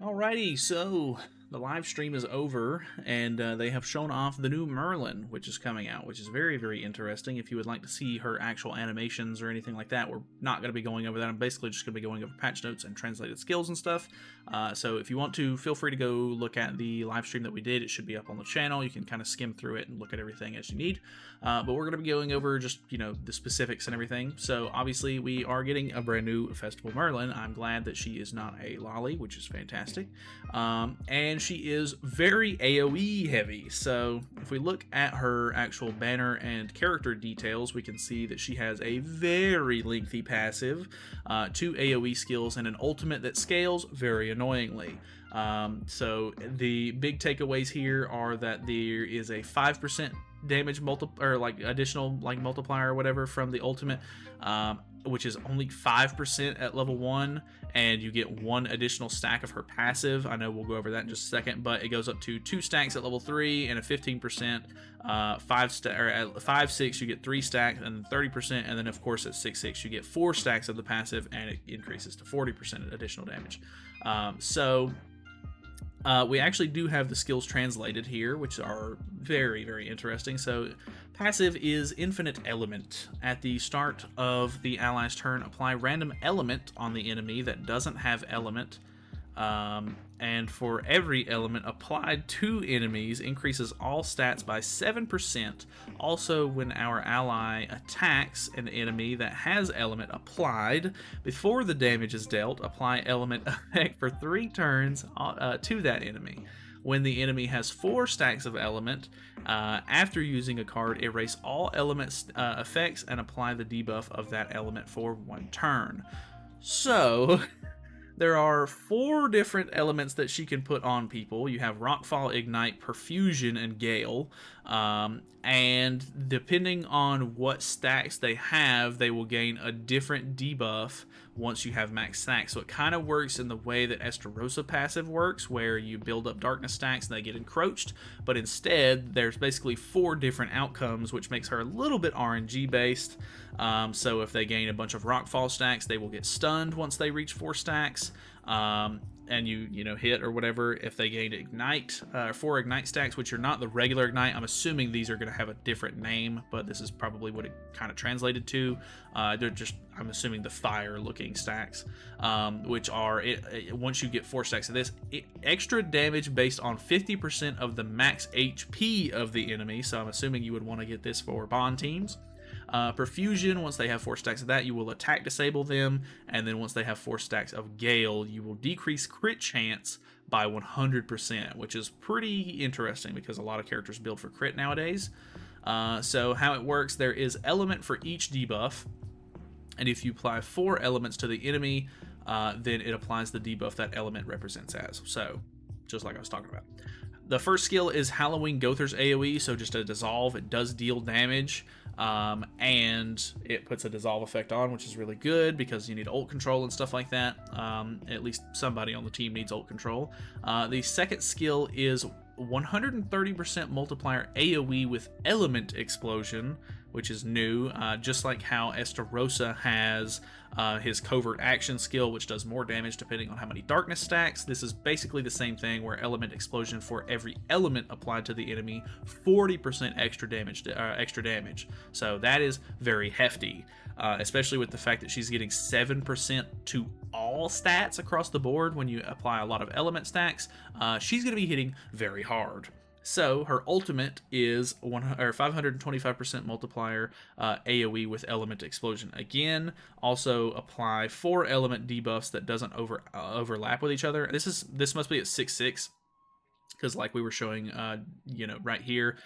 Alrighty, so the live stream is over, and they have shown off the new Merlin, which is coming out, which is very, very interesting. If you would like to see her actual animations or anything like that, we're not going to be going over that. I'm basically just going to be going over patch notes and translated skills and stuff. So if you want to, feel free to go look at the live stream that we did. It should be up on the channel. You can kind of skim through it and look at everything as you need. But we're going to be going over just, the specifics and everything. So obviously we are getting a brand new Festival Merlin. I'm glad that she is not a lolly, which is fantastic. And she is very AoE heavy. So if we look at her actual banner and character details, we can see that she has a very lengthy passive, 2 AoE skills, and an ultimate that scales very annoyingly. So the big takeaways here are that there is a 5% damage additional multiplier or whatever from the ultimate, which is only 5% at level 1, and you get 1 additional stack of her passive. I know we'll go over that in just a second, but it goes up to 2 stacks at level 3 and a 15%. At 5/6 you get 3 stacks and 30%, and then of course at 6/6 you get 4 stacks of the passive, and it increases to 40% additional damage. We actually do have the skills translated here, which are very, very interesting. So passive is Infinite Element. At the start of the ally's turn, apply random element on the enemy that doesn't have element. And for every element applied to enemies, increases all stats by 7%. Also, when our ally attacks an enemy that has element applied, before the damage is dealt, apply element effect for 3 turns to that enemy. When the enemy has 4 stacks of element, after using a card, erase all element effects and apply the debuff of that element for 1 turn. So there are 4 different elements that she can put on people. You have Rockfall, Ignite, Perfusion, and Gale. And depending on what stacks they have, they will gain a different debuff once you have max stacks. So it kind of works in the way that Estarossa passive works, where you build up darkness stacks and they get encroached. But instead, there's basically 4 different outcomes, which makes her a little bit RNG based. So if they gain a bunch of Rockfall stacks, they will get stunned once they reach 4 stacks. And you hit or whatever. If they gain Ignite, 4 Ignite stacks, which are not the regular Ignite, I'm assuming these are going to have a different name, but this is probably what it kind of translated to. They're just, I'm assuming, the fire-looking stacks, which are, once you get 4 stacks of this, extra damage based on 50% of the max HP of the enemy, so I'm assuming you would want to get this for bond teams. Perfusion, once they have 4 stacks of that, you will attack disable them, and then once they have 4 stacks of Gale, you will decrease crit chance by 100%, which is pretty interesting because a lot of characters build for crit nowadays. So how it works, there is element for each debuff, and if you apply 4 elements to the enemy, then it applies the debuff that element represents as. So, just like I was talking about. The first skill is Halloween Gother's AoE, so just a dissolve. It does deal damage, and it puts a dissolve effect on, which is really good because you need ult control and stuff like that. At least somebody on the team needs ult control. The second skill is 130% multiplier AoE with element explosion, which is new, just like how Estarossa has his covert action skill, which does more damage depending on how many darkness stacks. This is basically the same thing, where element explosion for every element applied to the enemy, 40% extra damage. So that is very hefty, especially with the fact that she's getting 7% to all stats across the board when you apply a lot of element stacks. She's going to be hitting very hard. So her ultimate is 525% multiplier AoE with element explosion. Again, also apply 4 element debuffs that doesn't overlap with each other. This must be at 6/6. Because like we were showing, right here,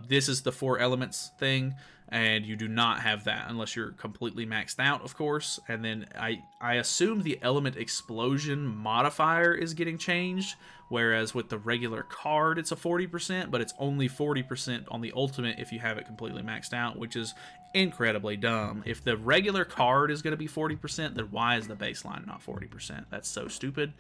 this is the 4 elements thing, and you do not have that unless you're completely maxed out, of course. And then I assume the element explosion modifier is getting changed, whereas with the regular card, it's a 40%, but it's only 40% on the ultimate if you have it completely maxed out, which is incredibly dumb. If the regular card is going to be 40%, then why is the baseline not 40%? That's so stupid.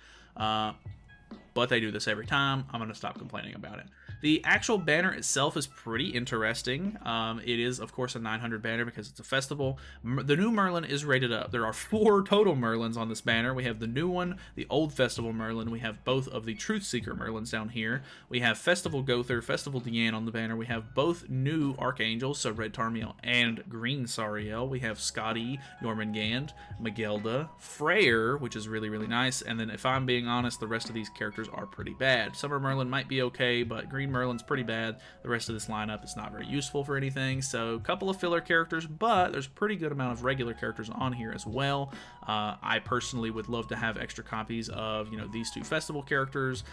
But they do this every time. I'm going to stop complaining about it. The actual banner itself is pretty interesting. It is, of course, a 900 banner because it's a festival. The new Merlin is rated up. There are 4 total Merlins on this banner. We have the new one, the old Festival Merlin. We have both of the Truthseeker Merlins down here. We have Festival Gother, Festival Deanne on the banner. We have both new Archangels, so Red Tarmiel and Green Sariel. We have Scotty, Jormungand, Magelda, Freyr, which is really, really nice. And then if I'm being honest, the rest of these characters are pretty bad. Summer Merlin might be okay, but Green Merlin's pretty bad. The rest of this lineup is not very useful for anything. So a couple of filler characters, but there's a pretty good amount of regular characters on here as well. I personally would love to have extra copies of, these 2 festival characters.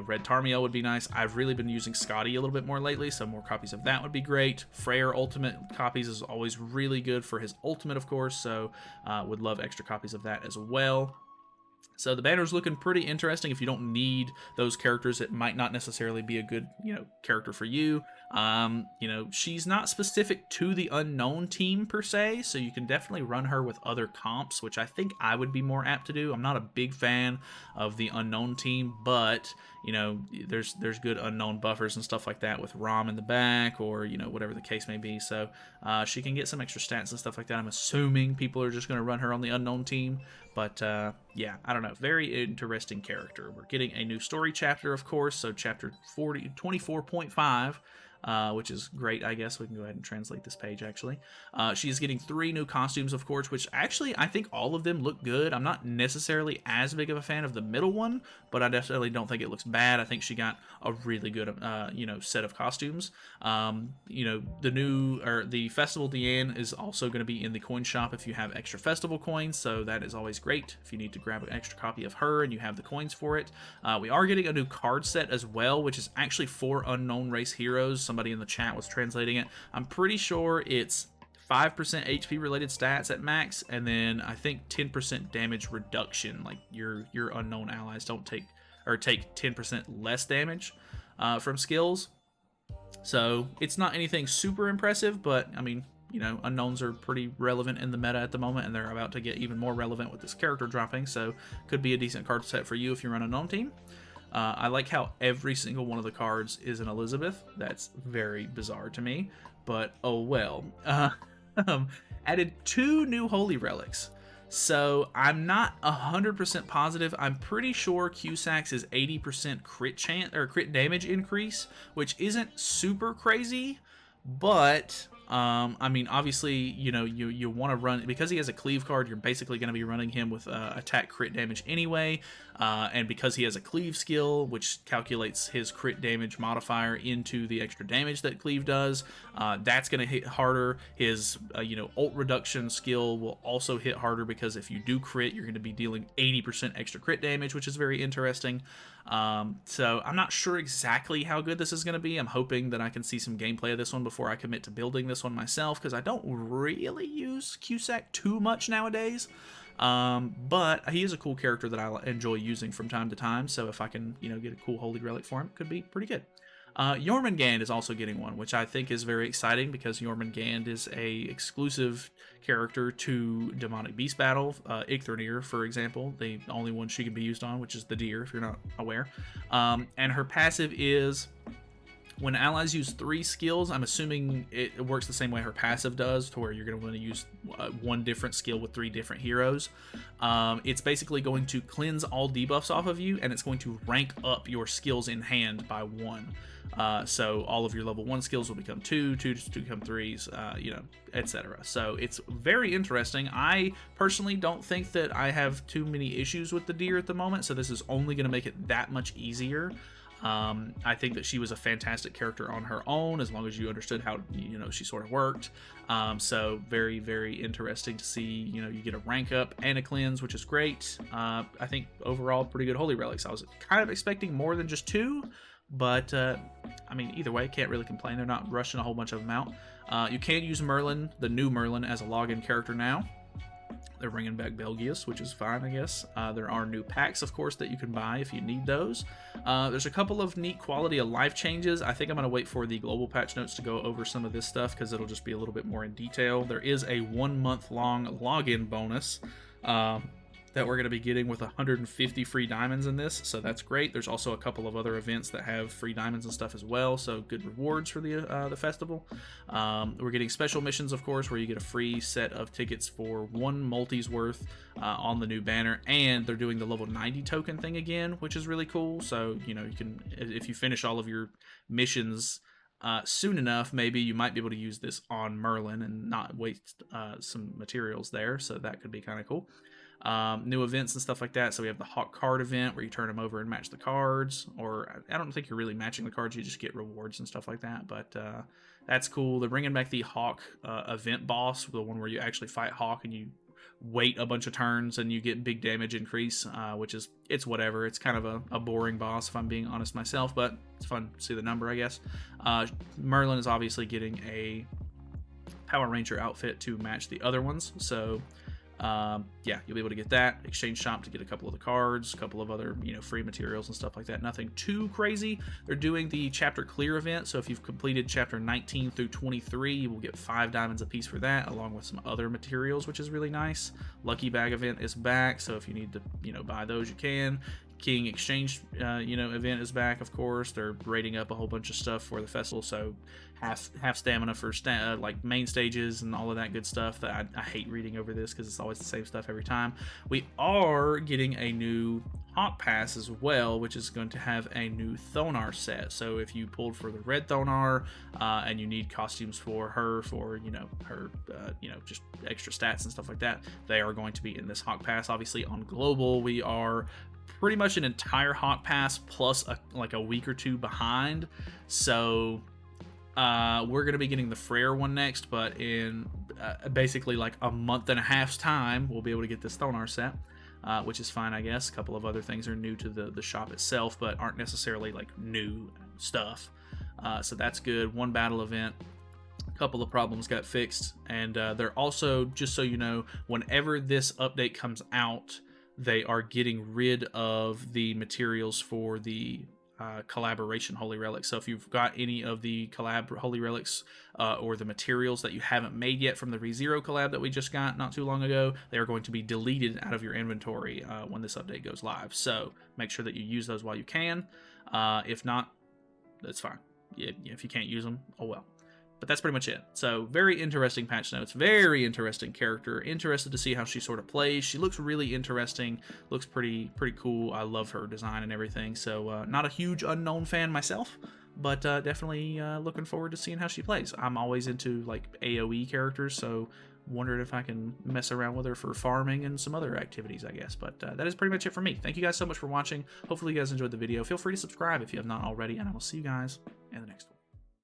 Red Tarmiel would be nice. I've really been using Scotty a little bit more lately, so more copies of that would be great. Freyr Ultimate copies is always really good for his Ultimate, of course, so would love extra copies of that as well. So the banner's looking pretty interesting. If you don't need those characters, it might not necessarily be a good, character for you. She's not specific to the Unknown team per se, so you can definitely run her with other comps, which I think I would be more apt to do. I'm not a big fan of the Unknown team, but there's good Unknown buffers and stuff like that with Rom in the back, or whatever the case may be. So she can get some extra stats and stuff like that. I'm assuming people are just going to run her on the Unknown team, but yeah, I don't know. Very interesting character. We're getting a new story chapter, of course, so chapter 24.5. Which is great, I guess. We can go ahead and translate this page, actually. She's getting 3 new costumes, of course, which actually I think all of them look good. I'm not necessarily as big of a fan of the middle one, but I definitely don't think it looks bad. I think she got a really good, set of costumes. The Festival Deanne is also going to be in the coin shop if you have extra festival coins, so that is always great if you need to grab an extra copy of her and you have the coins for it. We are getting a new card set as well, which is actually 4 unknown race heroes. Somebody in the chat was translating it. I'm pretty sure it's 5% HP related stats at max, and then I think 10% damage reduction. Like your unknown allies don't take 10% less damage from skills. So it's not anything super impressive, but I mean, unknowns are pretty relevant in the meta at the moment, and they're about to get even more relevant with this character dropping. So could be a decent card set for you if you run a gnome team. I like how every single one of the cards is an Elizabeth. That's very bizarre to me, but oh well. Added 2 new holy relics. So I'm not 100% positive. I'm pretty sure Cusac's is 80% crit damage increase, which isn't super crazy, but I mean, obviously, you want to run, because he has a cleave card, you're basically going to be running him with attack crit damage anyway, and because he has a cleave skill, which calculates his crit damage modifier into the extra damage that cleave does, that's going to hit harder. His, ult reduction skill will also hit harder, because if you do crit, you're going to be dealing 80% extra crit damage, which is very interesting. So I'm not sure exactly how good this is going to be. I'm hoping that I can see some gameplay of this one before I commit to building this one myself, because I don't really use Cusack too much nowadays. But he is a cool character that I enjoy using from time to time, so if I can, get a cool holy relic for him, it could be pretty good. Jormungand is also getting one, which I think is very exciting, because Jormungand is a exclusive character to Demonic Beast Battle. Igthranir, for example, the only one she can be used on, which is the deer, if you're not aware. And her passive is, when allies use 3 skills, I'm assuming it works the same way her passive does, to where you're going to want to use 1 different skill with 3 different heroes. It's basically going to cleanse all debuffs off of you, and it's going to rank up your skills in hand by 1. So all of your level 1 skills will become 2, 2 to become 3s, etc. So it's very interesting. I personally don't think that I have too many issues with the deer at the moment, so this is only going to make it that much easier. I think that she was a fantastic character on her own, as long as you understood how, she sort of worked. So very, very interesting to see, you get a rank up and a cleanse, which is great. I think overall pretty good holy relics. I was kind of expecting more than just 2, but I mean, either way, can't really complain. They're not rushing a whole bunch of them out. You can use Merlin, the new Merlin, as a login character now. They're bringing back Belgius, which is fine, I guess. There are new packs, of course, that you can buy if you need those. There's a couple of neat quality of life changes. I think I'm going to wait for the global patch notes to go over some of this stuff, because it'll just be a little bit more in detail. There is a 1-month long login bonus. that we're going to be getting with 150 free diamonds in this, so that's great. There's also a couple of other events that have free diamonds and stuff as well, so good rewards for the festival. We're getting special missions, of course, where you get a free set of tickets for 1 multi's worth on the new banner, and they're doing the level 90 token thing again, which is really cool. So, you know, you can, if you finish all of your missions soon enough, maybe you might be able to use this on Merlin and not waste some materials there, so that could be kind of cool. New events and stuff like that. So we have the Hawk card event where you turn them over and match the cards, or I don't think you're really matching the cards, you just get rewards and stuff like that, but that's cool. They're bringing back the Hawk event boss, the one where you actually fight Hawk and you wait a bunch of turns and you get big damage increase, which is, it's whatever. It's kind of a boring boss if I'm being honest myself, but it's fun to see the number, I guess. Merlin is obviously getting a Power Ranger outfit to match the other ones, so yeah, you'll be able to get that. Exchange shop to get a couple of the cards, a couple of other, you know, free materials and stuff like that. Nothing too crazy. They're doing the chapter clear event, so if you've completed chapter 19 through 23, you will get 5 diamonds a piece for that, along with some other materials, which is really nice. Lucky bag event is back, so if you need to, you know, buy those, you can. King exchange you know, event is back, of course. They're rating up a whole bunch of stuff for the festival, so half stamina for like main stages and all of that good stuff. That I hate reading over this because it's always the same stuff every time. We are getting a new Hawk Pass as well, which is going to have a new Thonar set. So if you pulled for the red Thonar and you need costumes for her, for, you know, her you know, just extra stats and stuff like that, they are going to be in this Hawk Pass. Obviously on global, we are pretty much an entire Hawk Pass plus like a week or two behind, so we're going to be getting the Frere one next, but in basically like a month and a half's time, we'll be able to get this Thonar set, which is fine, I guess. A couple of other things are new to the shop itself, but aren't necessarily like new stuff, so that's good. One battle event, a couple of problems got fixed, and they're also, just so you know, whenever this update comes out, they are getting rid of the materials for the collaboration Holy Relics. So if you've got any of the collab Holy Relics or the materials that you haven't made yet from the ReZero collab that we just got not too long ago, they are going to be deleted out of your inventory when this update goes live. So make sure that you use those while you can. If not, that's fine. If you can't use them, oh well. But that's pretty much it. So very interesting patch notes, very interesting character. Interested to see how she sort of plays. She looks really interesting, looks pretty cool. I love her design and everything. So not a huge unknown fan myself, but definitely looking forward to seeing how she plays. I'm always into like AoE characters, so wondered if I can mess around with her for farming and some other activities, I guess. But that is pretty much it for me. Thank you guys so much for watching. Hopefully you guys enjoyed the video. Feel free to subscribe if you have not already, and I will see you guys in the next one.